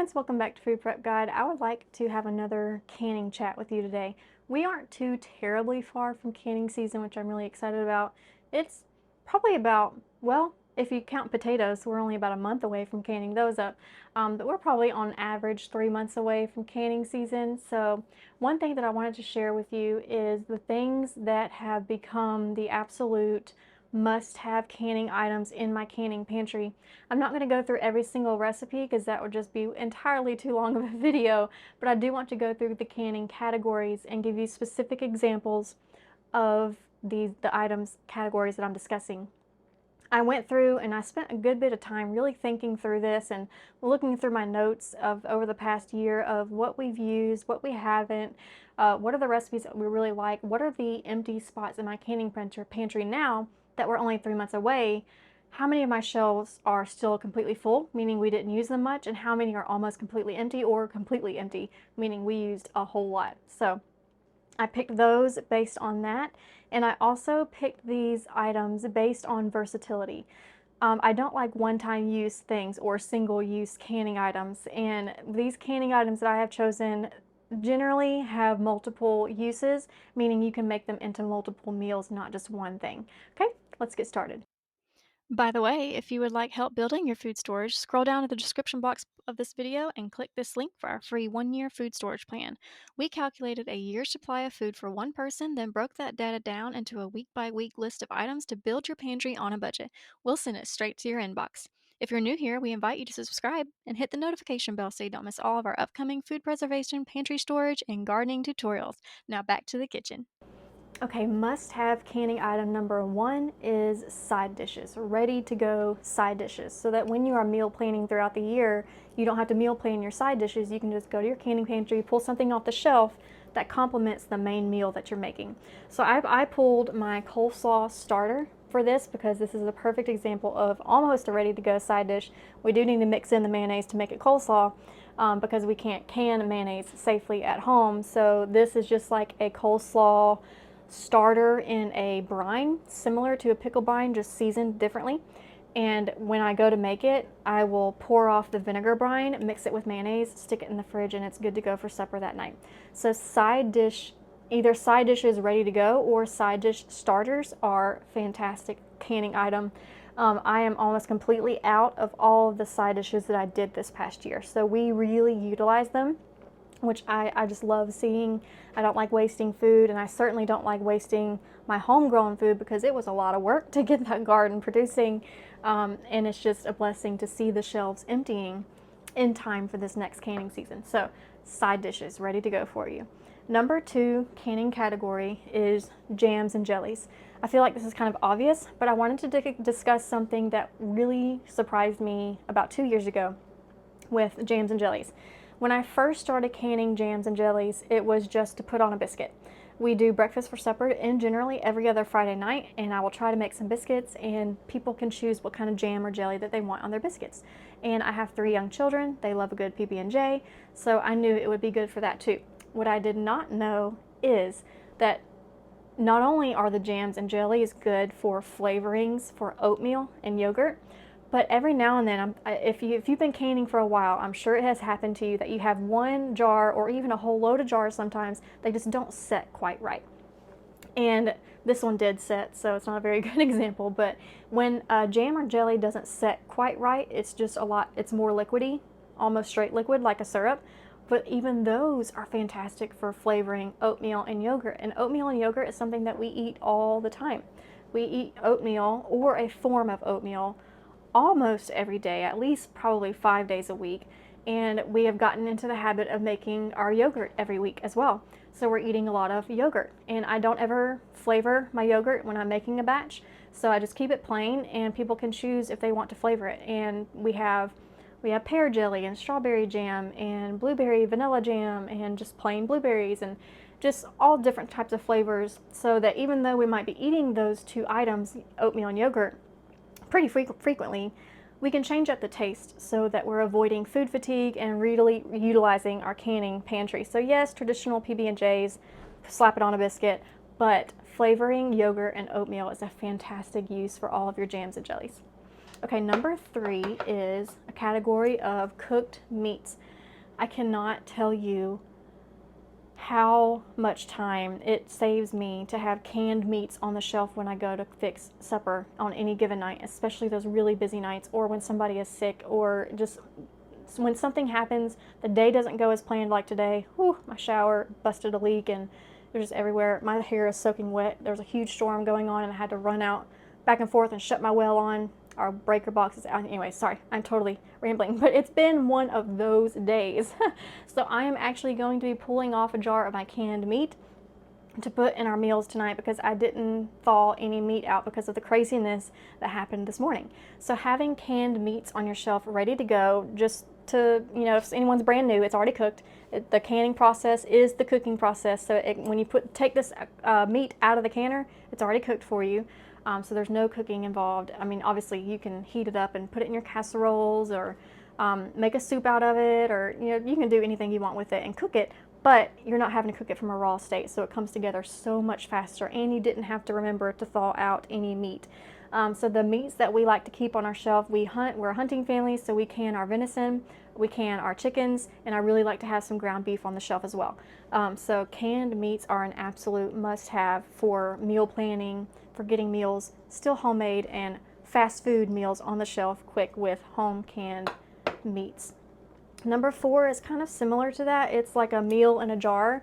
friends, welcome back to Food Prep Guide. I would like to have another canning chat with you today. We aren't too terribly far from canning season, which I'm really excited about. It's probably about, well, if you count potatoes, we're only about a month away from canning those up. But we're probably on average 3 months away from canning season. So one thing that I wanted to share with you is the things that have become the absolute must-have canning items in my canning pantry. I'm not going to go through every single recipe because that would just be entirely too long of a video, but I do want to go through the canning categories and give you specific examples of the items categories that I'm discussing. I went through and I spent a good bit of time really thinking through this and looking through my notes of over the past year of what we've used, what we haven't, what are the recipes that we really like, what are the empty spots in my canning pantry now that we're only 3 months away, how many of my shelves are still completely full, meaning we didn't use them much, and how many are almost completely empty or completely empty, meaning we used a whole lot. So I picked those based on that, and I also picked these items based on versatility. I don't like one-time use things or single-use canning items, and these canning items that I have chosen generally have multiple uses, meaning you can make them into multiple meals, not just one thing. Okay, let's get started. By the way, if you would like help building your food storage, scroll down to the description box of this video and click this link for our free 1-year food storage plan. We calculated a year's supply of food for one person, then broke that data down into a week-by-week list of items to build your pantry on a budget. We'll send it straight to your inbox. If you're new here, we invite you to subscribe and hit the notification bell so you don't miss all of our upcoming food preservation, pantry storage, and gardening tutorials. Now back to the kitchen. Okay, must-have canning item number one is side dishes, ready to go side dishes, so that when you are meal planning throughout the year, you don't have to meal plan your side dishes. You can just go to your canning pantry, pull something off the shelf that complements the main meal that you're making. So I pulled my coleslaw starter for this because this is a perfect example of almost a ready to go side dish. We do need to mix in the mayonnaise to make it coleslaw because we can't can mayonnaise safely at home. So this is just like a coleslaw starter in a brine, similar to a pickle brine, just seasoned differently. And when I go to make it, I will pour off the vinegar brine, mix it with mayonnaise, stick it in the fridge, and it's good to go for supper that night. So side dish, either side dishes ready to go or side dish starters are fantastic canning item. I am almost completely out of all of the side dishes that I did this past year. So we really utilize them, which I just love seeing. I don't like wasting food, and I certainly don't like wasting my homegrown food because it was a lot of work to get that garden producing, and it's just a blessing to see the shelves emptying in time for this next canning season. So side dishes ready to go for you. Number two canning category is jams and jellies. I feel like this is kind of obvious, but I wanted to discuss something that really surprised me about 2 years ago with jams and jellies. When I first started canning jams and jellies, it was just to put on a biscuit. We do breakfast for supper and generally every other Friday night, and I will try to make some biscuits, and people can choose what kind of jam or jelly that they want on their biscuits. And I have 3 young children. They love a good PB&J, so I knew it would be good for that too. What I did not know is that not only are the jams and jellies good for flavorings for oatmeal and yogurt, but every now and then, if you've been canning for a while, I'm sure it has happened to you that you have one jar or even a whole load of jars sometimes, they just don't set quite right. And this one did set, so it's not a very good example, but when a jam or jelly doesn't set quite right, it's just it's more liquidy, almost straight liquid like a syrup. But even those are fantastic for flavoring oatmeal and yogurt. And oatmeal and yogurt is something that we eat all the time. We eat oatmeal or a form of oatmeal almost every day, at least probably 5 days a week, and we have gotten into the habit of making our yogurt every week as well. So we're eating a lot of yogurt, and I don't ever flavor my yogurt when I'm making a batch, so I just keep it plain, and people can choose if they want to flavor it. And we have pear jelly and strawberry jam and blueberry vanilla jam and just plain blueberries and just all different types of flavors, so that even though we might be eating those 2 items, oatmeal and yogurt, pretty frequently, we can change up the taste so that we're avoiding food fatigue and really utilizing our canning pantry. So yes, traditional PB&Js, slap it on a biscuit, but flavoring yogurt and oatmeal is a fantastic use for all of your jams and jellies. Okay, number 3 is a category of cooked meats. I cannot tell you how much time it saves me to have canned meats on the shelf when I go to fix supper on any given night, especially those really busy nights, or when somebody is sick, or just when something happens, the day doesn't go as planned. Like today, whew, my shower busted a leak and they're just everywhere. My hair is soaking wet. There's a huge storm going on and I had to run out back and forth and shut my well on. Our breaker box is out. Anyway, sorry, I'm totally rambling, but it's been one of those days. So I am actually going to be pulling off a jar of my canned meat to put in our meals tonight because I didn't thaw any meat out because of the craziness that happened this morning. So having canned meats on your shelf ready to go, just to, you know, if anyone's brand new, it's already cooked. The canning process is the cooking process. So when you take this meat out of the canner, it's already cooked for you. So there's no cooking involved. I mean, obviously you can heat it up and put it in your casseroles, or make a soup out of it, or you can do anything you want with it and cook it, but you're not having to cook it from a raw state, so it comes together so much faster, and you didn't have to remember to thaw out any meat. So the meats that we like to keep on our shelf, we're a hunting family, so we can our venison, we can our chickens, and I really like to have some ground beef on the shelf as well. So canned meats are an absolute must-have for meal planning, for getting meals still homemade, and fast food meals on the shelf quick with home canned meats. Number 4 is kind of similar to that. It's like a meal in a jar.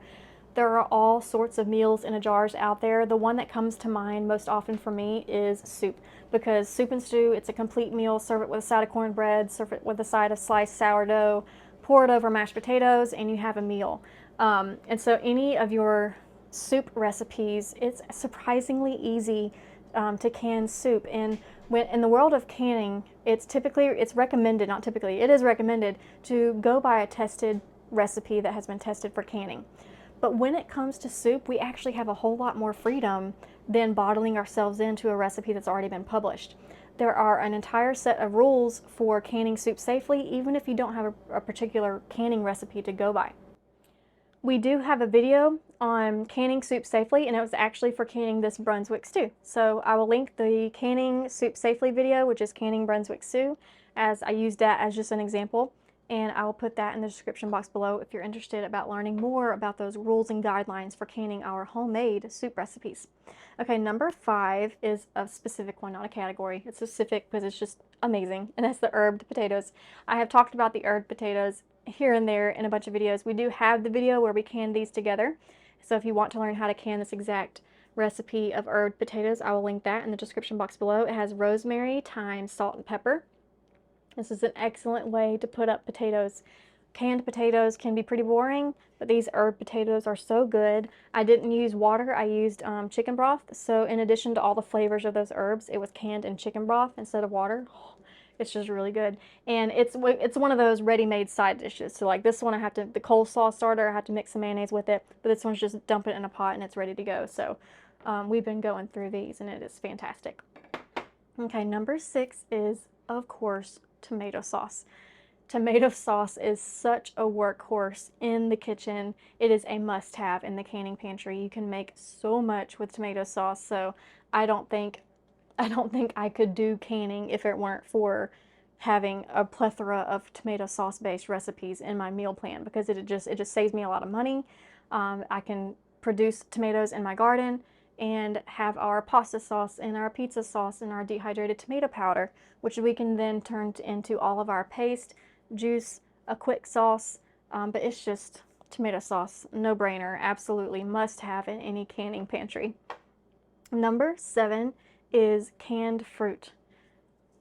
There are all sorts of meals in a jars out there. The one that comes to mind most often for me is soup, because soup and stew, it's a complete meal. Serve it with a side of cornbread, serve it with a side of sliced sourdough, pour it over mashed potatoes, and you have a meal. And so any of your soup recipes, it's surprisingly easy to can soup. And when in the world of canning, it is recommended to go by a tested recipe that has been tested for canning. But when it comes to soup, we actually have a whole lot more freedom than bottling ourselves into a recipe that's already been published. There are an entire set of rules for canning soup safely, even if you don't have a particular canning recipe to go by. We do have a video on canning soup safely, and it was actually for canning this Brunswick stew. So I will link the canning soup safely video, which is canning Brunswick stew, as I used that as just an example. And I will put that in the description box below if you're interested about learning more about those rules and guidelines for canning our homemade soup recipes. Okay, number 5 is a specific one, not a category. It's specific because it's just amazing, and that's the herbed potatoes. I have talked about the herbed potatoes here and there in a bunch of videos. We do have the video where we can these together. So if you want to learn how to can this exact recipe of herbed potatoes, I will link that in the description box below. It has rosemary, thyme, salt, and pepper. This is an excellent way to put up potatoes. Canned potatoes can be pretty boring, but these herb potatoes are so good. I didn't use water, I used chicken broth. So in addition to all the flavors of those herbs, it was canned in chicken broth instead of water. It's just really good. And it's one of those ready-made side dishes. So like this one, the coleslaw starter, I have to mix some mayonnaise with it, but this one's just dump it in a pot and it's ready to go. So we've been going through these and it is fantastic. Okay, number 6 is, of course, tomato sauce. Tomato sauce is such a workhorse in the kitchen. It is a must-have in the canning pantry. You can make so much with tomato sauce, so I don't think I could do canning if it weren't for having a plethora of tomato sauce based recipes in my meal plan, because it just saves me a lot of money. I can produce tomatoes in my garden and have our pasta sauce and our pizza sauce and our dehydrated tomato powder, which we can then turn into all of our paste, juice, a quick sauce, but it's just tomato sauce, no brainer, absolutely must have in any canning pantry. Number 7 is canned fruit.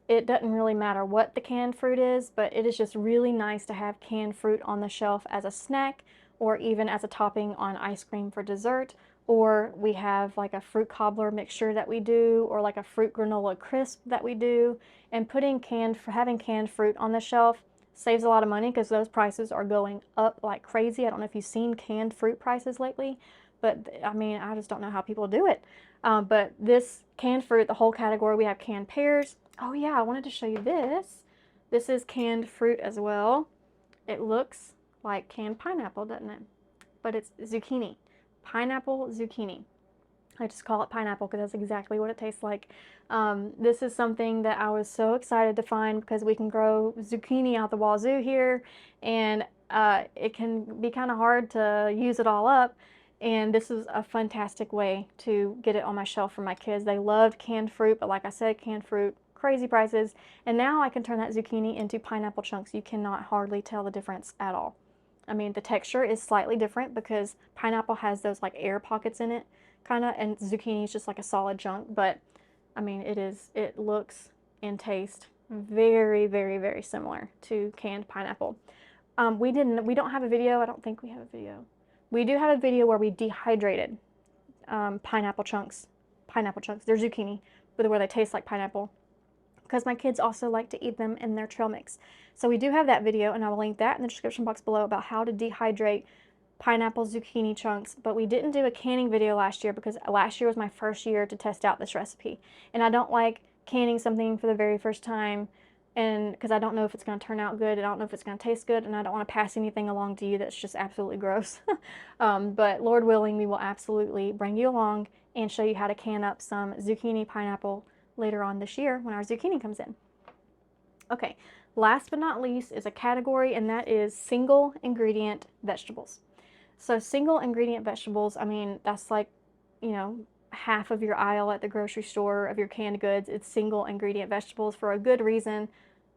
It doesn't really matter what the canned fruit is, but it is just really nice to have canned fruit on the shelf as a snack, or even as a topping on ice cream for dessert. Or we have like a fruit cobbler mixture that we do, or like a fruit granola crisp that we do. And having canned fruit on the shelf saves a lot of money because those prices are going up like crazy. I don't know if you've seen canned fruit prices lately, but I mean, I just don't know how people do it. But this canned fruit, the whole category, we have canned pears. Oh yeah, I wanted to show you this. This is canned fruit as well. It looks like canned pineapple, doesn't it? But it's zucchini. Pineapple zucchini. I just call it pineapple because that's exactly what it tastes like. This is something that I was so excited to find because we can grow zucchini out the wazoo here, and it can be kind of hard to use it all up. And this is a fantastic way to get it on my shelf for my kids. They loved canned fruit, but like I said, canned fruit, crazy prices. And now I can turn that zucchini into pineapple chunks. You cannot hardly tell the difference at all. I mean, the texture is slightly different because pineapple has those like air pockets in it, kind of, and zucchini is just like a solid chunk. But I mean, it looks and tastes very, very, very similar to canned pineapple. We don't have a video. I don't think we have a video. We do have a video where we dehydrated pineapple chunks. Pineapple chunks. They're zucchini, but where they taste like pineapple, because my kids also like to eat them in their trail mix. So we do have that video, and I will link that in the description box below about how to dehydrate pineapple zucchini chunks. But we didn't do a canning video last year because last year was my first year to test out this recipe. And I don't like canning something for the very first time, and because I don't know if it's going to turn out good, I don't know if it's going to taste good, and I don't want to pass anything along to you that's just absolutely gross. But Lord willing, we will absolutely bring you along and show you how to can up some zucchini pineapple later on this year when our zucchini comes in. Okay, last but not least is a category, and that is single ingredient vegetables. So single ingredient vegetables, I mean, that's like, you know, half of your aisle at the grocery store of your canned goods. It's single ingredient vegetables for a good reason.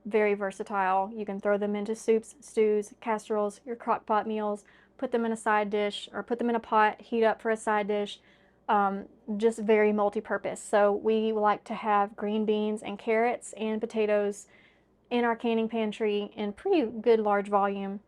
Very versatile. You can throw them into soups, stews, casseroles, your crock pot meals, put them in a side dish, or put them in a pot, heat up for a side dish. Just very multi-purpose. So we like to have green beans and carrots and potatoes in our canning pantry in pretty good large volume.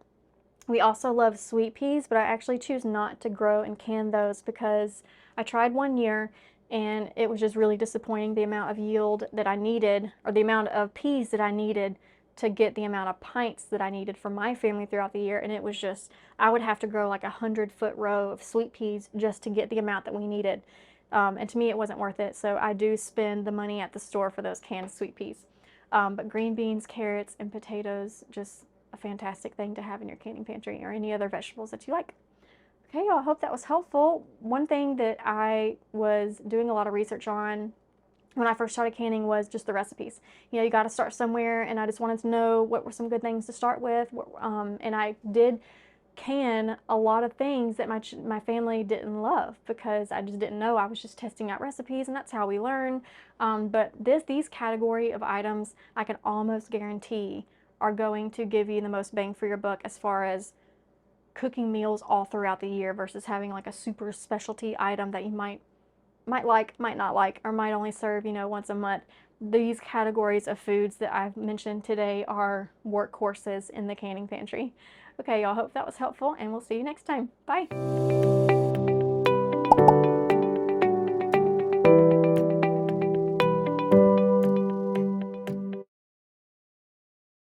We also love sweet peas, but I actually choose not to grow and can those because I tried one year and it was just really disappointing the amount of yield that I needed, or the amount of peas that I needed to get the amount of pints that I needed for my family throughout the year. And it was just, I would have to grow like 100-foot row of sweet peas just to get the amount that we needed. And to me, it wasn't worth it. So I do spend the money at the store for those canned sweet peas. But green beans, carrots, and potatoes, just a fantastic thing to have in your canning pantry, or any other vegetables that you like. Okay, y'all, I hope that was helpful. One thing that I was doing a lot of research on when I first started canning was just the recipes. You know, you got to start somewhere, and I just wanted to know what were some good things to start with. And I did can a lot of things that my family didn't love because I just didn't know. I was just testing out recipes, and that's how we learn. But these category of items, I can almost guarantee are going to give you the most bang for your buck as far as cooking meals all throughout the year versus having like a super specialty item that you might like, might not like, or might only serve, you know, once a month. These categories of foods that I've mentioned today are workhorses in the canning pantry. Okay, y'all, hope that was helpful, and we'll see you next time. Bye.